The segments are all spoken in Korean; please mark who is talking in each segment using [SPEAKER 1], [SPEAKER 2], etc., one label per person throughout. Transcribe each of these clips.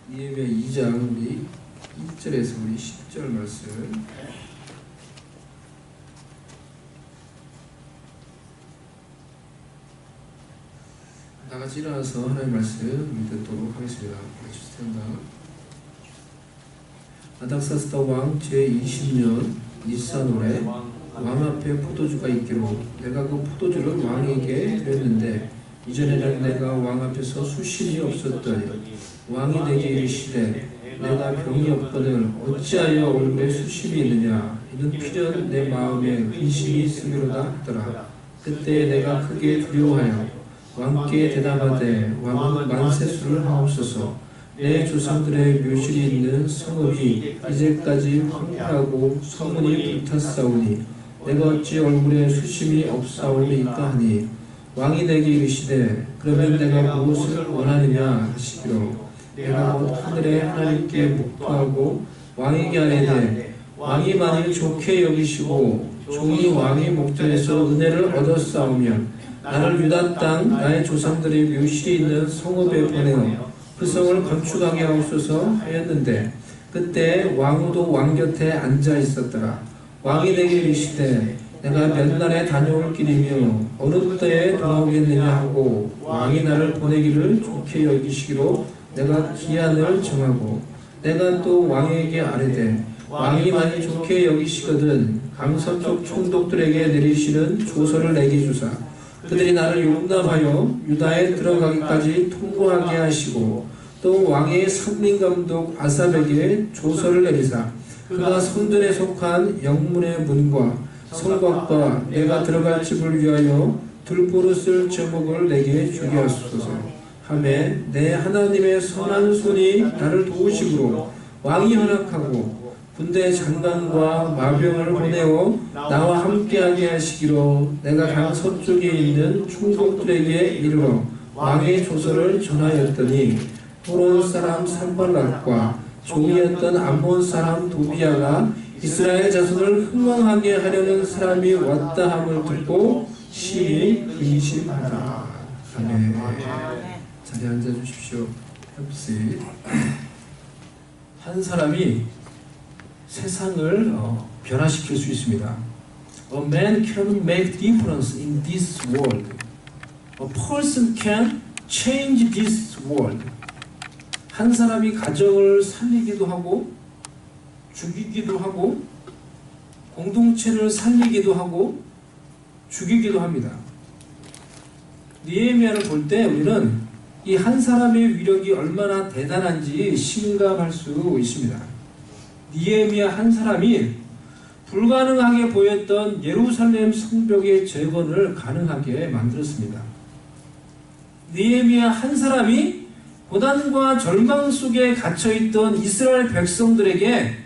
[SPEAKER 1] 니에미야 2장 우리 1절에서 우리 10절 말씀. 다 같이 일어나서 하나님의 말씀 읽도록 하겠습니다. 같이 스탠다. 아닥사스다 왕 제20년 니산월에 왕 앞에 포도주가 있기로 내가 그 포도주를 왕에게 드렸는데 이전에는 내가 왕 앞에서 수심이 없었더니 왕이 내게 이르시되 내가 병이 없거늘 어찌하여 얼굴에 수심이 있느냐 이는 필연 내 마음에 근심이 있으리로다 하더라. 그때 내가 크게 두려워하여 왕께 대답하되 왕은 만세수를 하옵소서. 내 조상들의 묘실이 있는 성읍이 이제까지 황폐하고 성문이 불탔사오니 내가 어찌 얼굴에 수심이 없사오리이까 하니 왕이 내게 이르시되 그러면 내가 무엇을 원하느냐 하시기로 내가 곧 하늘의 하나님께 묵도하고 왕에게 아뢰되 왕이 만일 좋게 여기시고 종이 왕의 목전에서 은혜를 얻었사오면 나를 유다 땅 나의 조상들의 묘실이 있는 성읍에 보내어 그 성을 건축하게 하옵소서 하였는데 그때 왕후도 왕 곁에 앉아 있었더라. 왕이 내게 이르시되 내가 몇 날에 다녀올 길이며 어느 때에 돌아오겠느냐 하고 왕이 나를 보내기를 좋게 여기시기로 내가 기한을 정하고 내가 또 왕에게 아뢰되 왕이 만일 좋게 여기시거든 강서쪽 총독들에게 내리시는 조서를 내게 주사 그들이 나를 용납하여 유다에 들어가기까지 통보하게 하시고 또 왕의 상민감독 아삽에게 조서를 내리사 그가 성전에 속한 영문의 문과 성곽과 내가 들어갈 집을 위하여 들보로 쓸 제목을 내게 주게 하소서 하매 내 하나님의 선한 손이 나를 도우시므로 왕이 허락하고 군대 장관과 마병을 보내어 나와 함께하게 하시기로 내가 강 서쪽에 있는 총독들에게 이르러 왕의 조서를 전하였더니 호론 사람 산발락과 종이었던 암몬 사람 도비아가 이스라엘 자손을 흥왕하게 하려는 사람이 왔다 함을 듣고 심히 근심하다. 아멘. 자리에 앉아주십시오. 흡시. 한 사람이 세상을 변화시킬 수 있습니다. A man can make difference in this world. A person can change this world. 한 사람이 가정을 살리기도 하고 죽이기도 하고 공동체를 살리기도 하고 죽이기도 합니다. 느헤미야를 볼 때 우리는 이 한 사람의 위력이 얼마나 대단한지 심감할 수 있습니다. 느헤미야 한 사람이 불가능하게 보였던 예루살렘 성벽의 재건을 가능하게 만들었습니다. 느헤미야 한 사람이 고난과 절망 속에 갇혀있던 이스라엘 백성들에게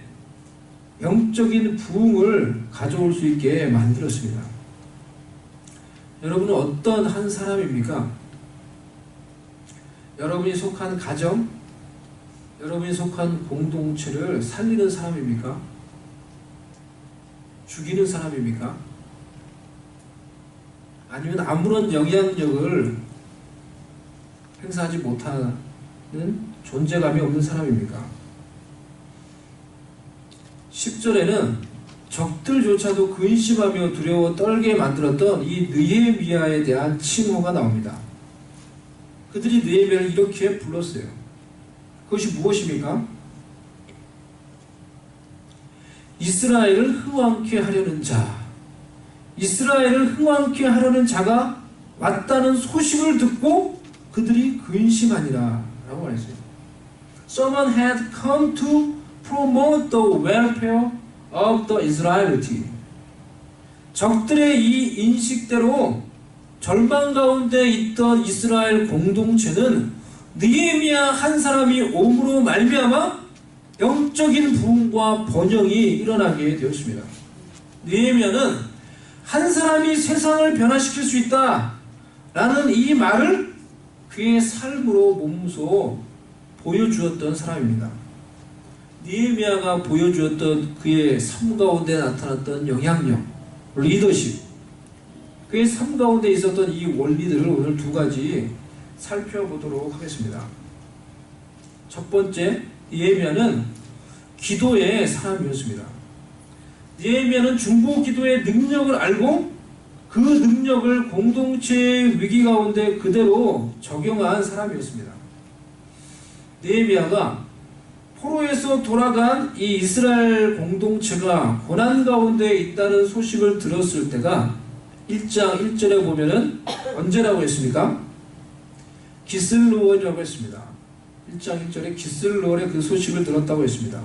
[SPEAKER 1] 영적인 부흥을 가져올 수 있게 만들었습니다. 여러분은 어떤 한 사람입니까? 여러분이 속한 가정, 여러분이 속한 공동체를 살리는 사람입니까? 죽이는 사람입니까? 아니면 아무런 영향력을 행사하지 못하는 존재감이 없는 사람입니까? 10절에는 적들조차도 근심하며 두려워 떨게 만들었던 이 느헤미야에 대한 칭호가 나옵니다. 그들이 느헤미야를 이렇게 불렀어요. 그것이 무엇입니까? 이스라엘을 흥왕케 하려는 자, 이스라엘을 흥왕케 하려는 자가 왔다는 소식을 듣고 그들이 근심하니라 라고 말했어요. Someone had come to promote the welfare of the Israelite. 적들의 이 인식대로 절망 가운데 있던 이스라엘 공동체는 느헤미야 한 사람이 옴으로 말미암아 영적인 부흥과 번영이 일어나게 되었습니다. 느헤미야는 한 사람이 세상을 변화시킬 수 있다 라는 이 말을 그의 삶으로 몸소 보여주었던 사람입니다. 느헤미야가 보여주었던 그의 삶 가운데 나타났던 영향력, 리더십, 그의 삶 가운데 있었던 이 원리들을 오늘 두 가지 살펴보도록 하겠습니다. 첫 번째, 느헤미야는 기도의 사람이었습니다. 느헤미야는 중보 기도의 능력을 알고 그 능력을 공동체의 위기 가운데 그대로 적용한 사람이었습니다. 느헤미야가 포로에서 돌아간 이 이스라엘 공동체가 고난 가운데 있다는 소식을 들었을 때가 1장 1절에 보면은 언제라고 했습니까? 기슬루월이라고 했습니다. 1장 1절에 기슬루월의 그 소식을 들었다고 했습니다.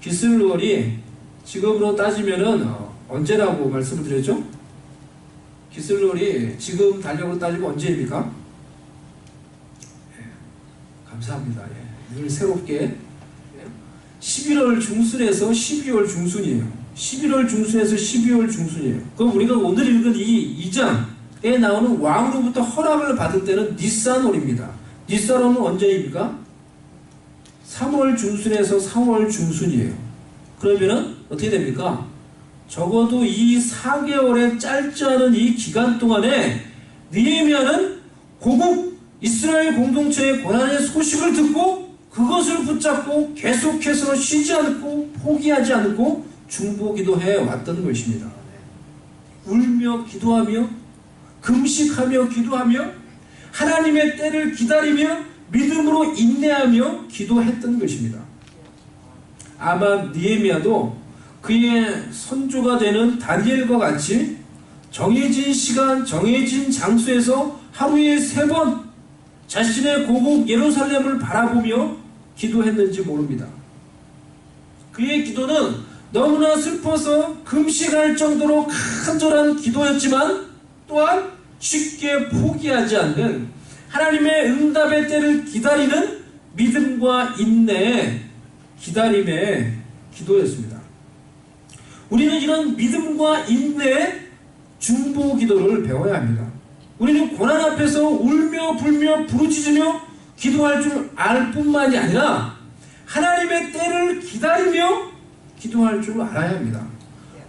[SPEAKER 1] 기슬루월이 지금으로 따지면은 언제라고 말씀을 드렸죠? 기슬루월이 지금 달력으로 따지면 언제입니까? 예, 감사합니다. 예, 늘 새롭게 11월 중순에서 12월 중순이에요. 11월 중순에서 12월 중순이에요. 그럼 우리가 오늘 읽은 이 2장에 나오는 왕으로부터 허락을 받을 때는 니산월입니다. 니산월은 언제입니까? 3월 중순에서 4월 중순이에요. 그러면은 어떻게 됩니까? 적어도 이 4개월의 짧지 않은 이 기간 동안에 느헤미야는 고국 이스라엘 공동체의 고난의 소식을 듣고 그것을 붙잡고 계속해서 쉬지 않고 포기하지 않고 중보기도해 왔던 것입니다. 울며 기도하며 금식하며 기도하며 하나님의 때를 기다리며 믿음으로 인내하며 기도했던 것입니다. 아마 느헤미야도 그의 선조가 되는 다니엘과 같이 정해진 시간, 정해진 장소에서 하루에 3번 자신의 고국 예루살렘을 바라보며 기도했는지 모릅니다. 그의 기도는 너무나 슬퍼서 금식할 정도로 간절한 기도였지만 또한 쉽게 포기하지 않는 하나님의 응답의 때를 기다리는 믿음과 인내의 기다림의 기도였습니다. 우리는 이런 믿음과 인내의 중보 기도를 배워야 합니다. 우리는 고난 앞에서 울며 불며 부르짖으며 기도할 줄 알 뿐만이 아니라 하나님의 때를 기다리며 기도할 줄 알아야 합니다.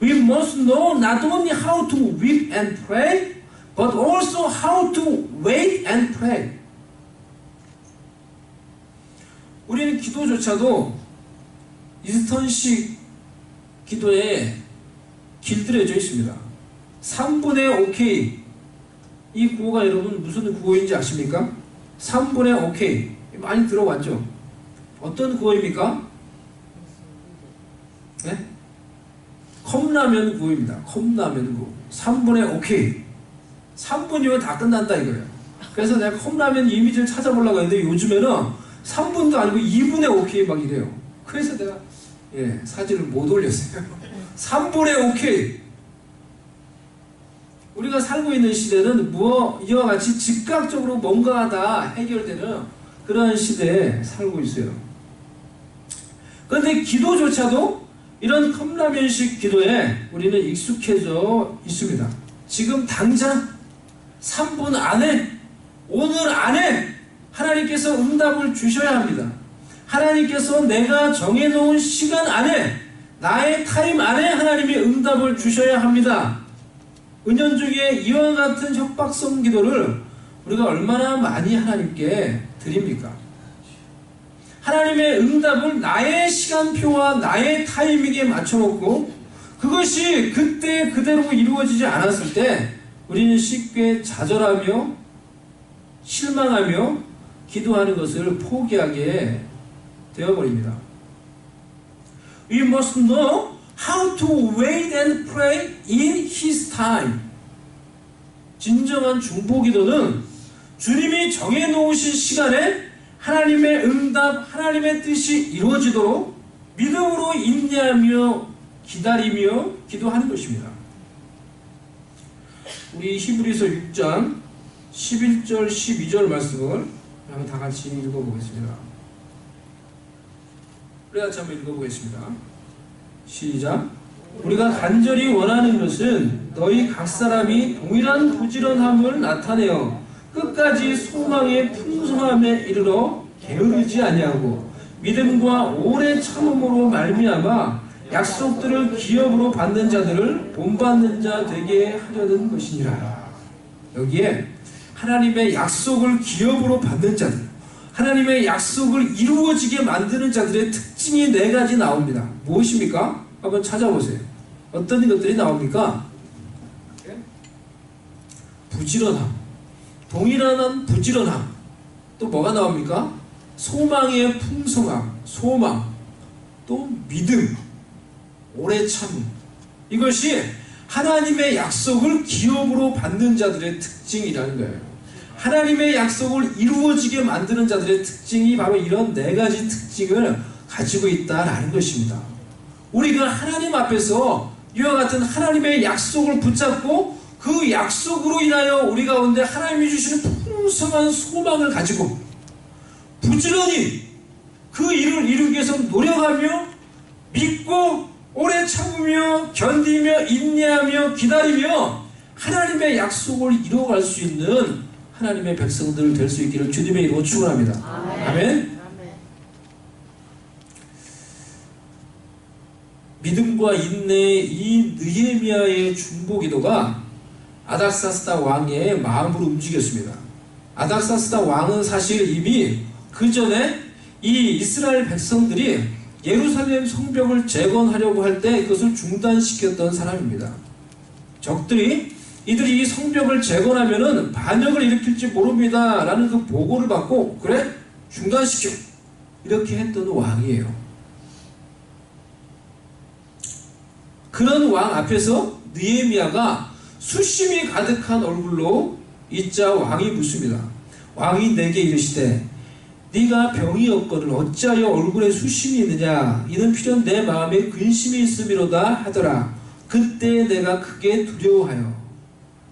[SPEAKER 1] We must know not only how to weep and pray, but also how to wait and pray. 우리는 기도조차도 이스턴식 기도에 길들여져 있습니다. 3분의 OK. 이 구호가 여러분 무슨 구호인지 아십니까? 3분의 OK. 많이 들어봤죠? 어떤 구호입니까? 네? 컵라면 구호입니다. 컵라면 구호. 3분의 OK. 3분이면 다 끝난다 이거예요. 그래서 내가 컵라면 이미지를 찾아보려고 했는데 요즘에는 3분도 아니고 2분의 OK 막 이래요. 그래서 내가 사진을 못 올렸어요. 3분의 OK. 우리가 살고 있는 시대는 이와 같이 즉각적으로 뭔가가 다 해결되는 그러한 시대에 살고 있어요. 그런데 기도조차도 이런 컵라면식 기도에 우리는 익숙해져 있습니다. 지금 당장 3분 안에, 오늘 안에 하나님께서 응답을 주셔야 합니다. 하나님께서 내가 정해놓은 시간 안에, 나의 타임 안에 하나님이 응답을 주셔야 합니다. 은연중에 이와 같은 협박성 기도를 우리가 얼마나 많이 하나님께 드립니까? 하나님의 응답을 나의 시간표와 나의 타이밍에 맞춰놓고 그것이 그때 그대로 이루어지지 않았을 때 우리는 쉽게 좌절하며 실망하며 기도하는 것을 포기하게 되어버립니다. We must know how to wait and pray in His time. 진정한 중보기도는 주님이 정해놓으신 시간에 하나님의 응답, 하나님의 뜻이 이루어지도록 믿음으로 인내하며 기다리며 기도하는 것입니다. 우리 히브리서 6장 11절 12절 말씀을 한번 다 같이 읽어보겠습니다. 우리 같이 한번 읽어보겠습니다. 시작. 우리가 간절히 원하는 것은 너희 각 사람이 동일한 부지런함을 나타내어 끝까지 소망의 풍성함에 이르러 게으르지 아니하고 믿음과 오래 참음으로 말미암아 약속들을 기업으로 받는 자들을 본받는 자 되게 하려는 것이니라. 여기에 하나님의 약속을 기업으로 받는 자들, 하나님의 약속을 이루어지게 만드는 자들의 특징이 4가지 나옵니다. 무엇입니까? 한번 찾아보세요. 어떤 것들이 나옵니까? 부지런함, 동일한 부지런함, 또 뭐가 나옵니까? 소망의 풍성함, 소망, 또 믿음, 오래 참음. 이것이 하나님의 약속을 기업으로 받는 자들의 특징이라는 거예요. 하나님의 약속을 이루어지게 만드는 자들의 특징이 바로 이런 4가지 특징을 가지고 있다라는 것입니다. 우리가 하나님 앞에서 이와 같은 하나님의 약속을 붙잡고 그 약속으로 인하여 우리 가운데 하나님이 주시는 풍성한 소망을 가지고 부지런히 그 일을 이루기 위해서 노력하며 믿고 오래 참으며 견디며 인내하며 기다리며 하나님의 약속을 이루어갈 수 있는 하나님의 백성들 될 수 있기를 주님의 이름으로 축원합니다. 아멘. 믿음과 인내의 이 느헤미야의 중보기도가 아닥사스다 왕의 마음을 움직였습니다. 아닥사스다 왕은 사실 이미 그 전에 이 이스라엘 백성들이 예루살렘 성벽을 재건하려고 할 때 그것을 중단시켰던 사람입니다. 적들이 이들이 이 성벽을 재건하면은 반역을 일으킬지 모릅니다 라는 그 보고를 받고 그래? 중단시켜 이렇게 했던 왕이에요. 그런 왕 앞에서 느헤미야가 수심이 가득한 얼굴로 있자 왕이 묻습니다. 왕이 내게 이르시되 네가 병이 없거늘 어찌하여 얼굴에 수심이 있느냐 이는 필연 내 마음에 근심이 있음이로다 하더라. 그때 내가 크게 두려워하여.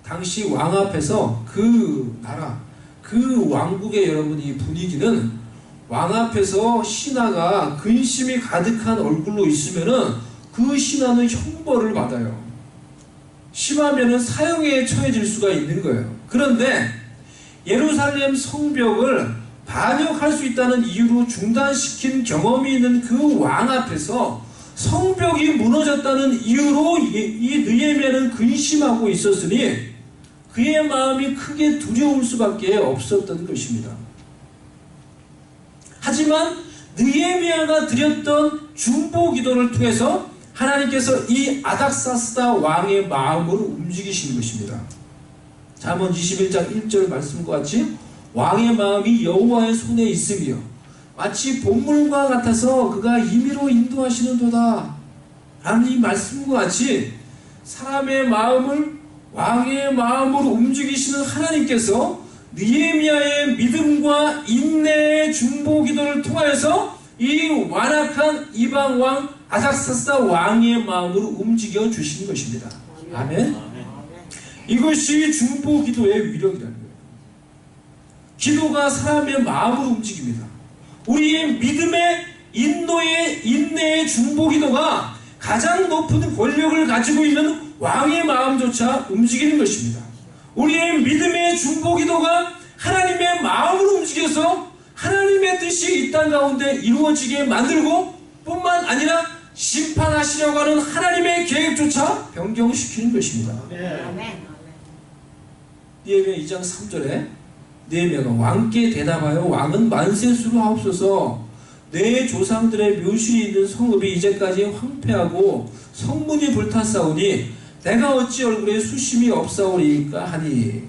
[SPEAKER 1] 당시 왕 앞에서 그 나라 그 왕국의 여러분 이 분위기는 왕 앞에서 신하가 근심이 가득한 얼굴로 있으면은 그 신하는 형벌을 받아요. 심하면은 사형에 처해질 수가 있는 거예요. 그런데 예루살렘 성벽을 반역할 수 있다는 이유로 중단시킨 경험이 있는 그 왕 앞에서 성벽이 무너졌다는 이유로 이 느헤미야는 근심하고 있었으니 그의 마음이 크게 두려울 수밖에 없었던 것입니다. 하지만 느헤미야가 드렸던 중보기도를 통해서 하나님께서 이 아닥사스다 왕의 마음을 움직이시는 것입니다. 잠언 21장 1절 말씀과 같이 왕의 마음이 여호와의 손에 있으며 마치 본물과 같아서 그가 임의로 인도하시는도다 라는 이 말씀과 같이 사람의 마음을 왕의 마음으로 움직이시는 하나님께서 느헤미야의 믿음과 인내의 중보기도를 통하여서 이 완악한 이방왕 아닥사스다 왕의 마음으로 움직여 주시는 것입니다. 아멘. 이것이 중보기도의 위력이라는 거예요. 기도가 사람의 마음으로 움직입니다. 우리의 믿음의 인내의 중보기도가 가장 높은 권력을 가지고 있는 왕의 마음조차 움직이는 것입니다. 우리의 믿음의 중보기도가 하나님의 마음으로 움직여서 하나님의 뜻이 이 땅 가운데 이루어지게 만들고 뿐만 아니라 심판하시려고 하는 하나님의 계획조차 변경시키는 것입니다. 느헤미야 2장 3절에 느헤미야가 왕께 대답하여 왕은 만세수로 하옵소서. 내 조상들의 묘실이 있는 성읍이 이제까지 황폐하고 성문이 불탔사오니 내가 어찌 얼굴에 수심이 없사오리까 하니.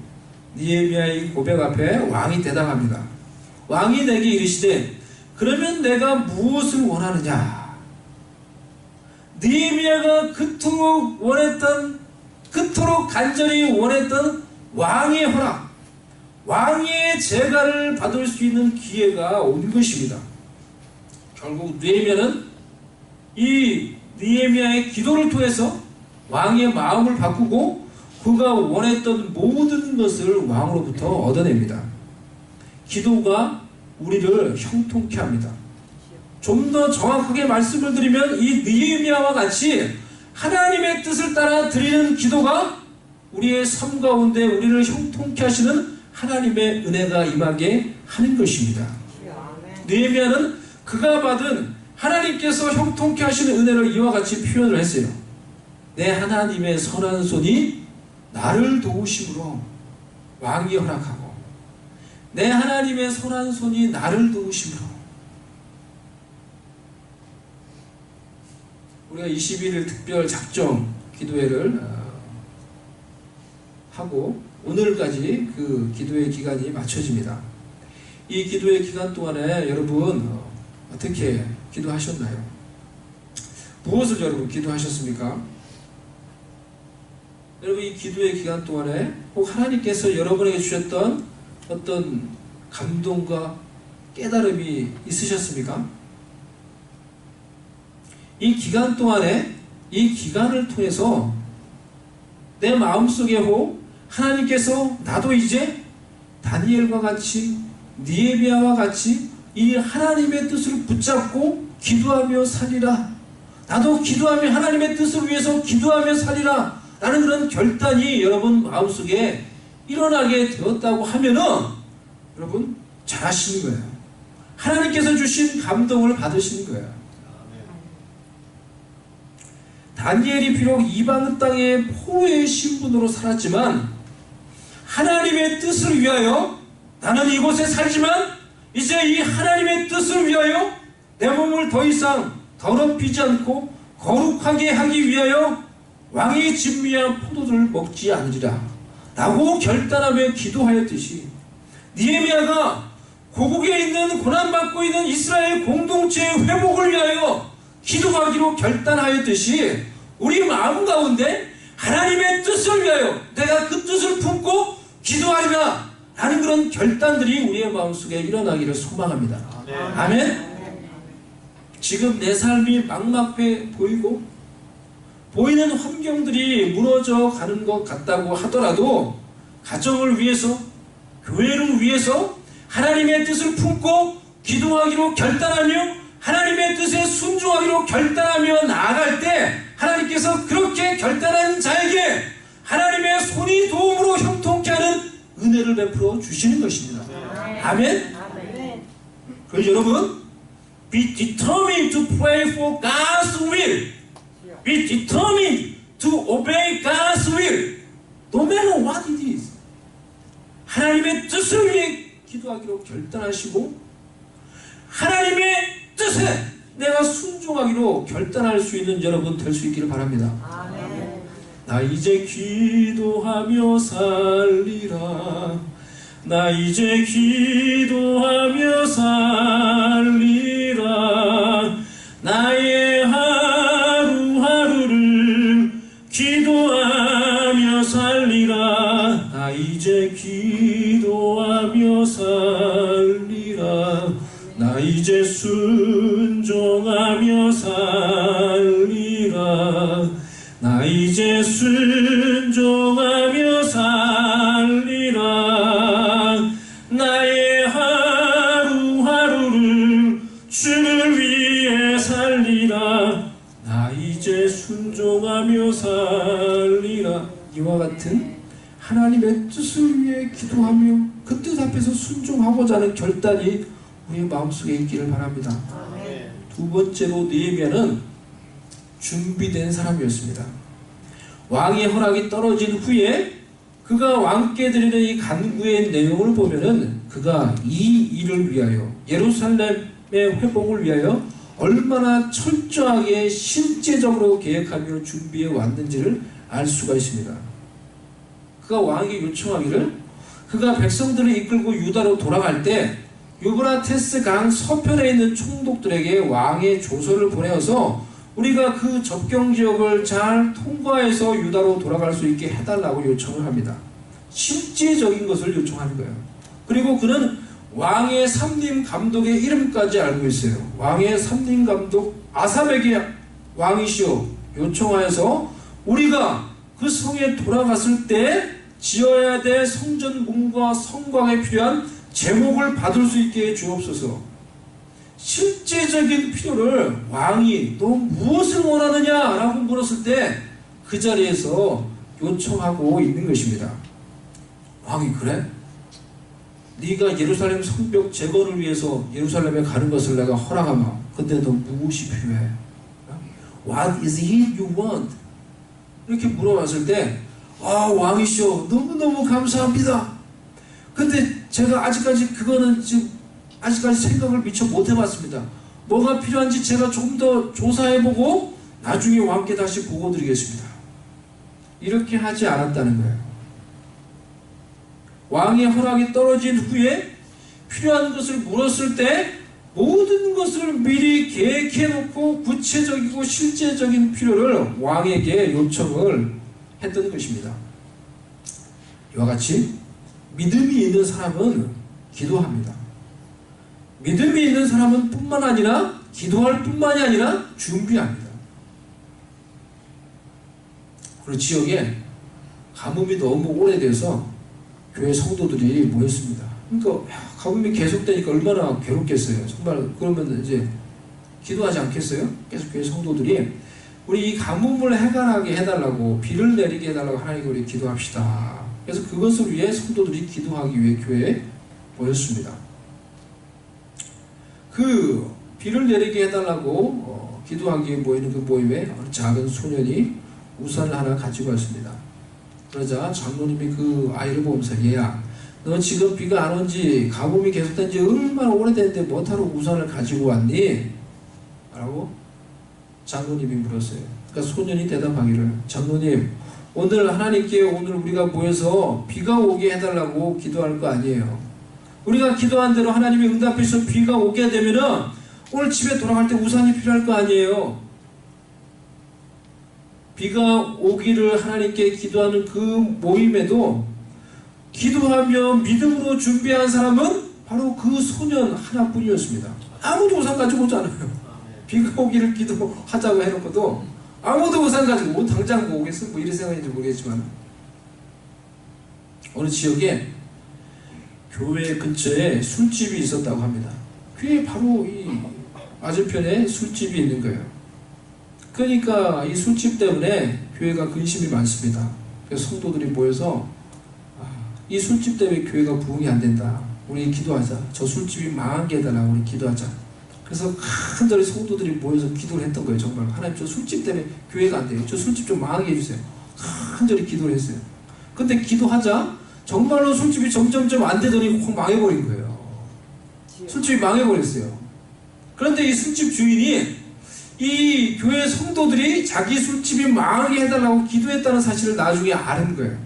[SPEAKER 1] 느헤미야의 고백 앞에 왕이 대답합니다. 왕이 내게 이르시되 그러면 내가 무엇을 원하느냐. 느헤미야가 그토록 간절히 원했던 왕의 허락, 왕의 제가를 받을 수 있는 기회가 온 것입니다. 결국 느헤미야는 이 느헤미야의 기도를 통해서 왕의 마음을 바꾸고 그가 원했던 모든 것을 왕으로부터 얻어냅니다. 기도가 우리를 형통케 합니다. 좀 더 정확하게 말씀을 드리면 이 느헤미야와 같이 하나님의 뜻을 따라 드리는 기도가 우리의 삶 가운데 우리를 형통케 하시는 하나님의 은혜가 임하게 하는 것입니다. 느헤미야는 그가 받은 하나님께서 형통케 하시는 은혜를 이와 같이 표현을 했어요. 내 하나님의 선한 손이 나를 도우심으로 왕이 허락하고 내 하나님의 선한 손이 나를 도우심으로. 우리가 21일 특별 작정 기도회를 하고 오늘까지 그 기도회 기간이 마쳐집니다. 이 기도회 기간 동안에 여러분 어떻게 기도하셨나요? 무엇을 여러분 기도하셨습니까? 여러분 이 기도회 기간 동안에 혹 하나님께서 여러분에게 주셨던 어떤 감동과 깨달음이 있으셨습니까? 이 기간 동안에 이 기간을 통해서 내 마음속에 혹 하나님께서 나도 이제 다니엘과 같이 느헤미야와 같이 이 하나님의 뜻을 붙잡고 기도하며 살리라. 나도 기도하며 하나님의 뜻을 위해서 기도하며 살리라. 라는 그런 결단이 여러분 마음속에 일어나게 되었다고 하면은 여러분 잘하시는 거예요. 하나님께서 주신 감동을 받으시는 거예요. 다니엘이 비록 이방 땅의 포로의 신분으로 살았지만 하나님의 뜻을 위하여 나는 이곳에 살지만 이제 이 하나님의 뜻을 위하여 내 몸을 더 이상 더럽히지 않고 거룩하게 하기 위하여 왕의 진미한 포도를 먹지 않으리라 라고 결단하며 기도하였듯이 느헤미야가 고국에 있는 고난받고 있는 이스라엘 공동체의 회복을 위하여 기도하기로 결단하였듯이 우리 마음 가운데 하나님의 뜻을 위하여 내가 그 뜻을 품고 기도하리라 라는 그런 결단들이 우리의 마음속에 일어나기를 소망합니다. 아멘. 지금 내 삶이 막막해 보이고 보이는 환경들이 무너져 가는 것 같다고 하더라도 가정을 위해서 교회를 위해서 하나님의 뜻을 품고 기도하기로 결단하며 하나님의 뜻에 순종하기로 결단하며 나아갈 때 하나님께서 그렇게 결단한 자에게 하나님의 손이 도움으로 형통케 하는 은혜를 베풀어 주시는 것입니다. 아멘. 그래서 여러분 be determined to pray for God's will. Be determined to obey God's will. No matter what it is. 하나님의 뜻을 위해 기도하기로 결단하시고 하나님의 뜻에 내가 순종하기로 결단할 수 있는 여러분 될 수 있기를 바랍니다. 아멘. 나 이제 기도하며 살리라. 나 이제 기도하며 살리라. 나의 하루하루를 기도하며 살리라. 나 이제 기도하며 살리라. 나 이제 순종하며 살리라. 나 이제 순종하며 살리라. 나의 하루하루를 주를 위해 살리라. 나 이제 순종하며 살리라. 이와 같은 하나님의 뜻을 위해 기도하며 그 뜻 앞에서 순종하고자 하는 결단이 우리의 마음속에 있기를 바랍니다. 아멘. 두 번째로 느헤미야는 준비된 사람이었습니다. 왕의 허락이 떨어진 후에 그가 왕께 드리는 이 간구의 내용을 보면은 그가 이 일을 위하여 예루살렘의 회복을 위하여 얼마나 철저하게 실제적으로 계획하며 준비해 왔는지를 알 수가 있습니다. 그가 왕에게 요청하기를 그가 백성들을 이끌고 유다로 돌아갈 때 유브라테스 강 서편에 있는 총독들에게 왕의 조서를 보내어서 우리가 그 접경지역을 잘 통과해서 유다로 돌아갈 수 있게 해달라고 요청을 합니다. 실제적인 것을 요청하는 거예요. 그리고 그는 왕의 삼림 감독의 이름까지 알고 있어요. 왕의 삼림 감독 아삽에게 왕이시오 요청하여서 우리가 그 성에 돌아갔을 때 지어야 될 성전 문과 성곽에 필요한 제목을 받을 수 있게 해 주옵소서. 실제적인 필요를 왕이 너 무엇을 원하느냐 라고 물었을 때 그 자리에서 요청하고 있는 것입니다. 왕이 그래? 네가 예루살렘 성벽 재건을 위해서 예루살렘에 가는 것을 내가 허락하마. 근데 너 무엇이 필요해? What is it you want? 이렇게 물어봤을 때 왕이시여 너무너무 감사합니다. 근데 제가 아직까지 그거는 지금 아직까지 생각을 미처 못 해봤습니다. 뭐가 필요한지 제가 좀 더 조사해보고 나중에 왕께 다시 보고 드리겠습니다. 이렇게 하지 않았다는 거예요. 왕의 허락이 떨어진 후에 필요한 것을 물었을 때 모든 것을 미리 계획해놓고 구체적이고 실제적인 필요를 왕에게 요청을 했던 것입니다. 이와 같이 믿음이 있는 사람은 기도합니다. 믿음이 있는 사람은 뿐만 아니라 기도할 뿐만이 아니라 준비합니다. 그리고 지역에 가뭄이 너무 오래돼서 교회 성도들이 모였습니다. 그러니까 가뭄이 계속되니까 얼마나 괴롭겠어요. 정말 그러면 이제 기도하지 않겠어요? 계속 교회 성도들이 우리 이 가뭄을 해결하게 해달라고, 비를 내리게 해달라고 하나님께 우리 기도합시다. 그래서 그것을 위해 성도들이 기도하기 위해 교회에 모였습니다. 그 비를 내리게 해달라고 기도하기 위해 모이는 그 모임에 작은 소년이 우산을 하나 가지고 왔습니다. 그러자 장로님이 그 아이를 보면서, 얘야, 너 지금 비가 안 온지 가뭄이 계속된 지 얼마나 오래됐는데 뭐하러 우산을 가지고 왔니? 라고 장로님이 물었어요. 그러니까 소년이 대답하기를, 장로님, 오늘 하나님께 오늘 우리가 모여서 비가 오게 해달라고 기도할 거 아니에요. 우리가 기도한 대로 하나님이 응답해서 비가 오게 되면은 오늘 집에 돌아갈 때 우산이 필요할 거 아니에요. 비가 오기를 하나님께 기도하는 그 모임에도 기도하며 믿음으로 준비한 사람은 바로 그 소년 하나뿐이었습니다. 아무도 우산 가지고 오지 않아요. 비가 오기를 기도하자고 해놓고도 아무도 우산 가지고 당장 뭐 오겠어? 뭐 이런 생각인지 모르겠지만, 어느 지역에 교회 근처에 술집이 있었다고 합니다. 그게 바로 이 맞은편에 술집이 있는 거예요. 그러니까 이 술집 때문에 교회가 근심이 많습니다. 그래서 성도들이 모여서 이 술집 때문에 교회가 부흥이 안 된다. 우리 기도하자. 저 술집이 망하게 해달라고 우리 기도하자. 그래서 간절히 성도들이 모여서 기도를 했던 거예요. 정말 하나님, 저 술집 때문에 교회가 안 돼요. 저 술집 좀 망하게 해주세요. 간절히 기도를 했어요. 근데 기도하자 정말로 술집이 점점점 안 되더니 확 망해버린 거예요. 술집이 망해버렸어요. 그런데 이 술집 주인이 이 교회 성도들이 자기 술집이 망하게 해달라고 기도했다는 사실을 나중에 아는 거예요.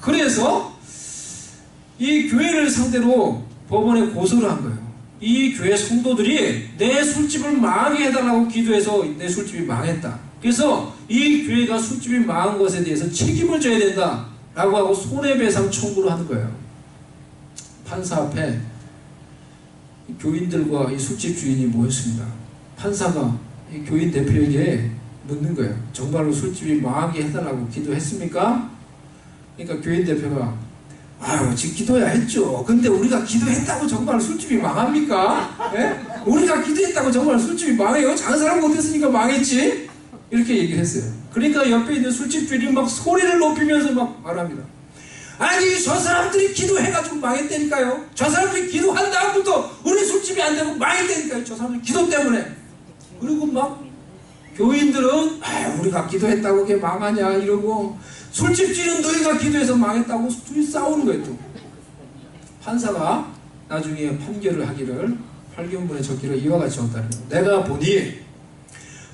[SPEAKER 1] 그래서 이 교회를 상대로 법원에 고소를 한 거예요. 이 교회 성도들이 내 술집을 망하게 해달라고 기도해서 내 술집이 망했다. 그래서 이 교회가 술집이 망한 것에 대해서 책임을 져야 된다 라고 하고 손해배상 청구를 하는 거예요. 판사 앞에 교인들과 이 술집 주인이 모였습니다. 판사가 이 교인 대표에게 묻는 거예요. 정말로 술집이 망하게 해달라고 기도했습니까? 그러니까 교인 대표가, 아유, 지금 기도해야 했죠. 근데 우리가 기도했다고 정말 술집이 망합니까? 예? 우리가 기도했다고 정말 술집이 망해요? 장사를 못했으니까 망했지? 이렇게 얘기를 했어요. 그러니까 옆에 있는 술집 주인이 막 소리를 높이면서 막 말합니다. 아니, 저 사람들이 기도해가지고 망했다니까요. 저 사람들이 기도한 다음부터 우리 술집이 안 되고 망했다니까요. 저 사람들 기도 때문에. 그리고 막 교인들은, 아유, 우리가 기도했다고 그게 망하냐 이러고, 술집 주인은 너희가 기도해서 망했다고 둘이 싸우는 거예요. 또 판사가 나중에 판결을 하기를, 판결문에 적기를 이와 같이 적었다는 거예요. 내가 보니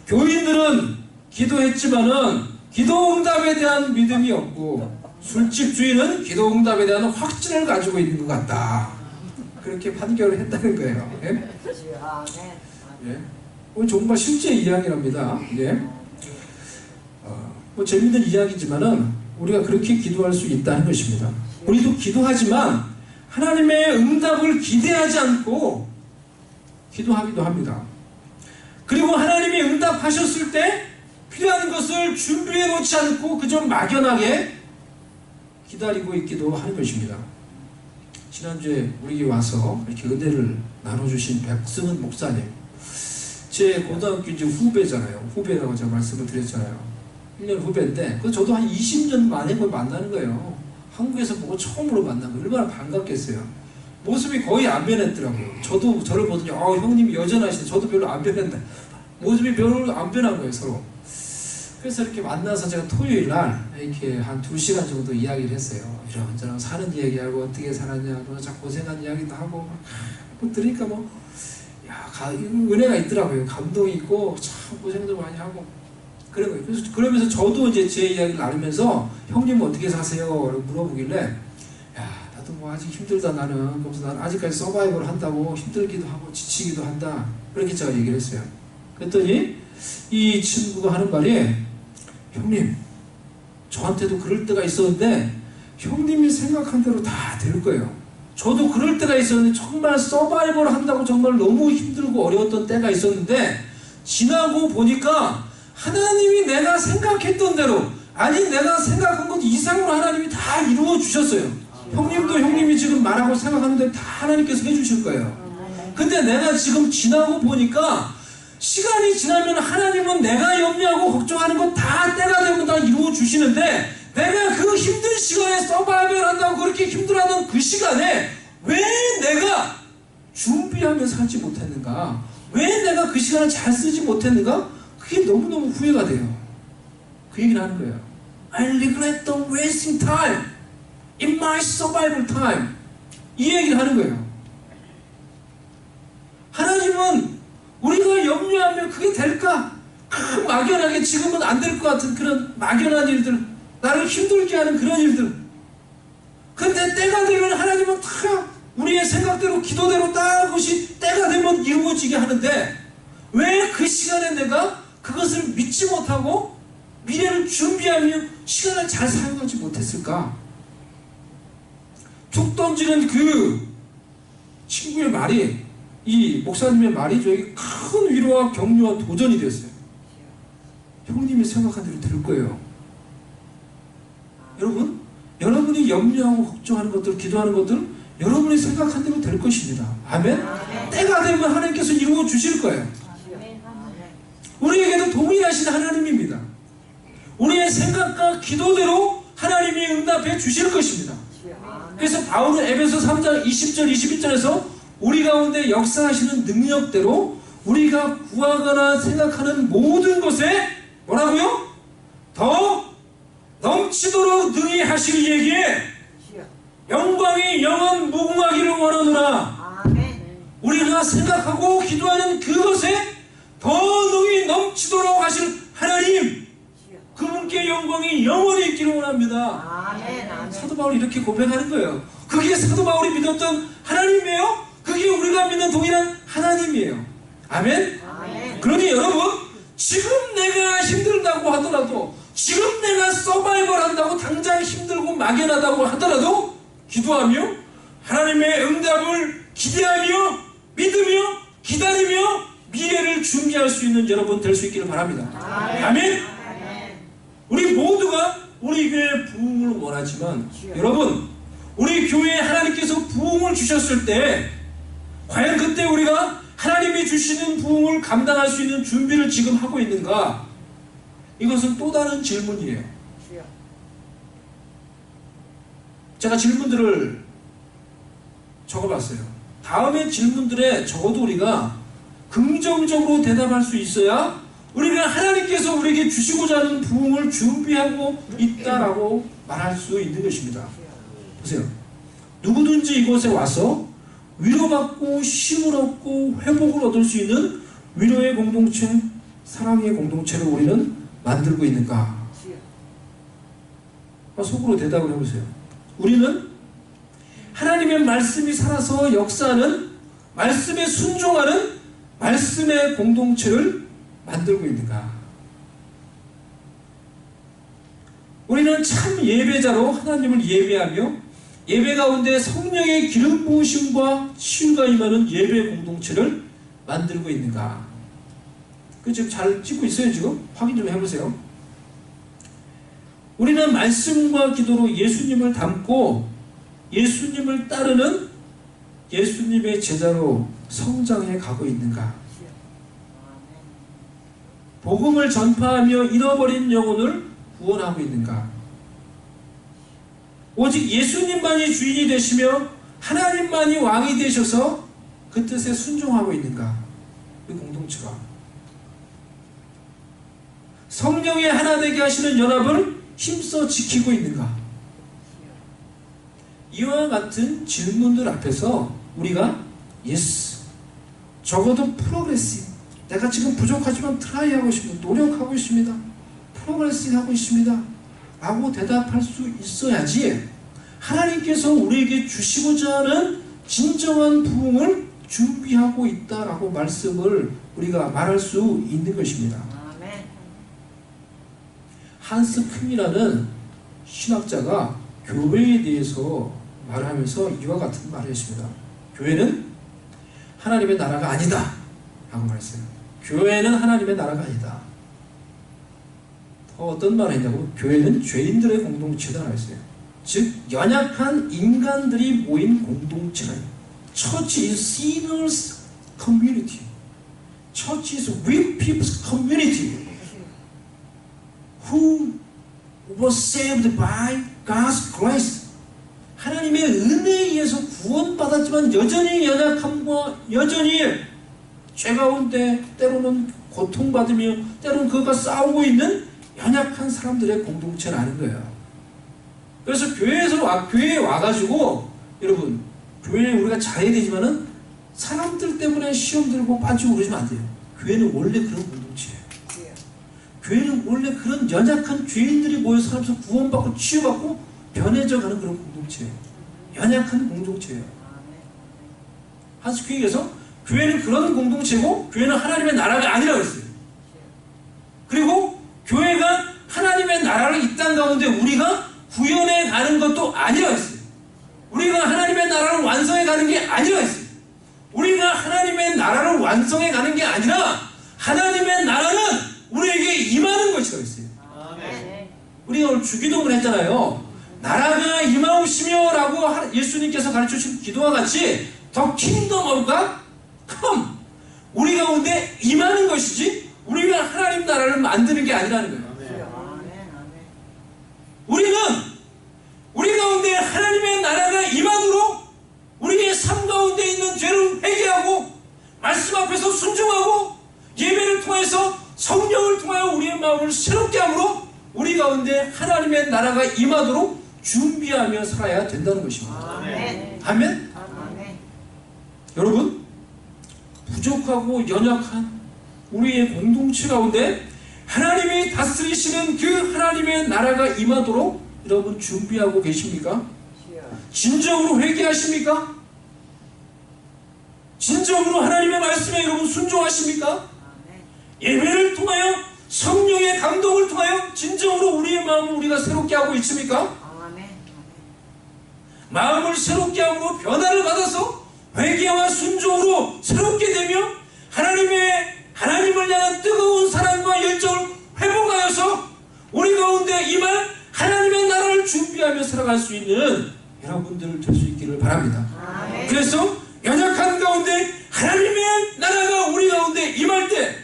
[SPEAKER 1] 교인들은 기도했지만은 기도응답에 대한 믿음이 없고 술집 주인은 기도응답에 대한 확신을 가지고 있는 것 같다. 그렇게 판결을 했다는 거예요. 예? 예? 정말 실제 이야기랍니다. 예? 뭐 재밌는 이야기지만은 우리가 그렇게 기도할 수 있다는 것입니다. 우리도 기도하지만 하나님의 응답을 기대하지 않고 기도하기도 합니다. 그리고 하나님이 응답하셨을 때 필요한 것을 준비해 놓지 않고 그저 막연하게 기다리고 있기도 하는 것입니다. 지난주에 우리에게 와서 이렇게 은혜를 나눠주신 백승은 목사님, 제 고등학교 이제 후배잖아요. 후배라고 제가 말씀을 드렸잖아요. 1년 후배인데, 저도 한 20년 만에 그걸 만나는 거예요. 한국에서 보고 처음으로 만난 거예요. 얼마나 반갑겠어요. 모습이 거의 안 변했더라고요. 저도 저를 보더니, 형님이 여전하시네. 저도 별로 안 변했는데, 모습이 별로 안 변한 거예요, 서로.
[SPEAKER 2] 그래서 이렇게 만나서 제가 토요일 날 이렇게 한 2시간 정도 이야기를 했어요. 이런저런 사는 이야기하고 어떻게 살았냐고 참 고생한 이야기도 하고 뭐 들으니까 은혜가 있더라고요. 감동이 있고 참 고생도 많이 하고 그런 거예요. 그러면서 저도 이제 제 이야기를 나누면서 형님 어떻게 사세요? 물어보길래 야 나도 뭐 아직 힘들다 나는. 그래서 난 아직까지 서바이벌 한다고 힘들기도 하고 지치기도 한다. 그렇게 제가 얘기를 했어요. 그랬더니 이 친구가 하는 말이 형님 저한테도 그럴 때가 있었는데 형님이 생각한 대로 다 될 거예요. 저도 그럴 때가 있었는데 정말 서바이벌 한다고 정말 너무 힘들고 어려웠던 때가 있었는데 지나고 보니까 하나님이 내가 생각했던 대로 아니 내가 생각한 것 이상으로 하나님이 다 이루어 주셨어요. 형님도 형님이 지금 말하고 생각하는 대로 다 하나님께서 해주실 거예요. 근데 내가 지금 지나고 보니까 시간이 지나면 하나님은 내가 염려하고 걱정하는 것 다 때가 되면 다 이루어 주시는데 내가 그 힘든 시간에 서바이벌 한다고 그렇게 힘들어하던 그 시간에 왜 내가 준비하며 살지 못했는가? 왜 내가 그 시간을 잘 쓰지 못했는가? 그게 너무너무 후회가 돼요. 그 얘기를 하는 거예요. I regret the wasting time in my survival time. 이 얘기를 하는 거예요. 하나님은 우리가 염려하면 그게 될까? 막연하게 지금은 안 될 것 같은 그런 막연한 일들, 나를 힘들게 하는 그런 일들. 근데 때가 되면 하나님은 다 우리의 생각대로 기도대로 딱 그것이 때가 되면 이루어지게 하는데 왜 그 시간에 내가 그것을 믿지 못하고 미래를 준비하며 시간을 잘 사용하지 못했을까? 툭 던지는 그 친구의 말이, 이 목사님의 말이 저에게 큰 위로와 격려와 도전이 되었어요. 형님이 생각한 대로 될 거예요. 여러분, 여러분이 염려하고 걱정하는 것들, 기도하는 것들, 여러분이 생각한 대로 될 것입니다. 아멘? 때가 되면 하나님께서 이루어 주실 거예요. 우리에게도 동의하신 하나님입니다. 우리의 생각과 기도대로 하나님이 응답해 주실 것입니다. 그래서 바울은 에베소 3장 20절 21절에서 우리 가운데 역사하시는 능력대로 우리가 구하거나 생각하는 모든 것에 뭐라고요? 더 넘치도록 능히 하실 이에게 영광이 영원 무궁하기를 원하노라. 우리가 생각하고 기도하는 그것에 더 능히 넘치도록 하실 하나님, 그분께 영광이 영원히 있기를 원합니다. 사도 바울이 이렇게 고백하는 거예요. 그게 사도 바울이 믿었던 하나님이에요. 그게 우리가 믿는 동일한 하나님이에요. 아멘? 그러니 여러분, 지금 내가 힘들다고 하더라도, 지금 내가 서바이벌 한다고 당장 힘들고 막연하다고 하더라도 기도하며 하나님의 응답을 기대하며 믿으며 기다리며 미래를 준비할 수 있는 여러분 될 수 있기를 바랍니다. 아멘? 우리 모두가 우리 교회의 부흥을 원하지만 여러분, 우리 교회에 하나님께서 부흥을 주셨을 때 과연 그때 우리가 하나님이 주시는 부흥을 감당할 수 있는 준비를 지금 하고 있는가? 이것은 또 다른 질문이에요. 제가 질문들을 적어봤어요. 다음에 질문들에 적어도 우리가 긍정적으로 대답할 수 있어야 우리가 하나님께서 우리에게 주시고자 하는 부흥을 준비하고 있다라고 말할 수 있는 것입니다. 보세요. 누구든지 이곳에 와서 위로받고 힘을 얻고 회복을 얻을 수 있는 위로의 공동체, 사랑의 공동체를 우리는 만들고 있는가? 속으로 대답을 해보세요. 우리는 하나님의 말씀이 살아서 역사하는, 말씀에 순종하는 말씀의 공동체를 만들고 있는가? 우리는 참 예배자로 하나님을 예배하며 예배 가운데 성령의 기름 부으심과 치유가 임하는 예배 공동체를 만들고 있는가? 그 지금 잘 찍고 있어요. 지금 확인 좀 해보세요. 우리는 말씀과 기도로 예수님을 닮고 예수님을 따르는 예수님의 제자로 성장해 가고 있는가? 복음을 전파하며 잃어버린 영혼을 구원하고 있는가? 오직 예수님만이 주인이 되시며 하나님만이 왕이 되셔서 그 뜻에 순종하고 있는가? 이 공동체가 성령의 하나 되게 하시는 연합을 힘써 지키고 있는가? 이와 같은 질문들 앞에서 우리가 yes, 적어도 프로그레시브, 내가 지금 부족하지만 트라이하고 있습니다, 노력하고 있습니다, 프로그레시브 하고 있습니다 라고 대답할 수 있어야지 하나님께서 우리에게 주시고자 하는 진정한 부흥을 준비하고 있다라고 말씀을 우리가 말할 수 있는 것입니다. 한스 큉이라는 신학자가 교회에 대해서 말하면서 이와 같은 말을 했습니다. 교회는 하나님의 나라가 아니다 라고 말했어요. 교회는 하나님의 나라가 아니다. 어떤 말을 했냐고? 교회는 죄인들의 공동체다 했어요. 즉 연약한 인간들이 모인 공동체라. Church is sinners community. Church is weak people's community who was saved by God's grace. 하나님의 은혜에 의해서 구원받았지만 여전히 연약함과 여전히 죄 가운데 때로는 고통받으며 때로는 그것과 싸우고 있는 연약한 사람들의 공동체라는 거예요. 그래서 교회에 와가지고 여러분 교회에 우리가 잘해야 되지만은 사람들 때문에 시험 들고 빠지고 그러시면 안 돼요. 교회는 원래 그런 공동체예요. 교회는 원래 그런 연약한 죄인들이 모여서 살면서 구원받고 치유받고 변해져가는 그런 공동체예요. 연약한 공동체예요. 한스 큉에서 교회는 그런 공동체고 교회는 하나님의 나라가 아니라고 했어요. 그리고 교회가 하나님의 나라를 이 땅 가운데 우리가 구현해 가는 것도 아니라고 했어요. 우리가 하나님의 나라를 완성해 가는 게 아니라고 했어요. 우리가 하나님의 나라를 완성해 가는 게 아니라 하나님의 나라는 우리에게 임하는 것이라고 했어요. 우리가 오늘 주기도문을 했잖아요. 나라가 임하옵시며 라고 예수님께서 가르쳐주신 기도와 같이 더 킹덤 오브 갓 come, 우리 가운데 임하는 것이지 우리가 하나님 나라를 만드는 게 아니라는 거예요. 우리는 우리 가운데 하나님의 나라가 임하도록 우리의 삶 가운데 있는 죄를 회개하고 말씀 앞에서 순종하고 예배를 통해서 성령을 통하여 우리의 마음을 새롭게 함으로 우리 가운데 하나님의 나라가 임하도록 준비하며 살아야 된다는 것입니다. 아멘. 아멘? 아멘. 여러분, 부족하고 연약한 우리의 공동체 가운데 하나님이 다스리시는 그 하나님의 나라가 임하도록 여러분 준비하고 계십니까? 진정으로 회개하십니까? 진정으로 하나님의 말씀에 여러분 순종하십니까? 예배를 통하여 성령의 감동을 통하여 진정으로 우리의 마음을 우리가 새롭게 하고 있습니까? 마음을 새롭게 하고 변화를 받아서 회개와 순종으로 새롭게 되며 하나님을 향한 뜨거운 사랑과 열정을 회복하여서 우리 가운데 임할 하나님의 나라를 준비하며 살아갈 수 있는 여러분들 될 수 있기를 바랍니다. 아멘. 그래서 연약한 가운데 하나님의 나라가 우리 가운데 임할 때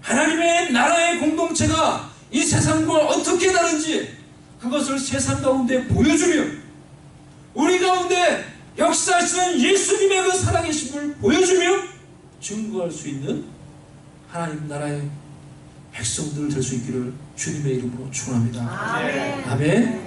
[SPEAKER 2] 하나님의 나라의 공동체가 이 세상과 어떻게 다른지 그것을 세상 가운데 보여주며 우리 가운데 역사하시는 예수님의 그 살아계심을 보여주며 증거할 수 있는 하나님 나라의 백성들 될 수 있기를 주님의 이름으로 축원합니다. 아멘. 아멘.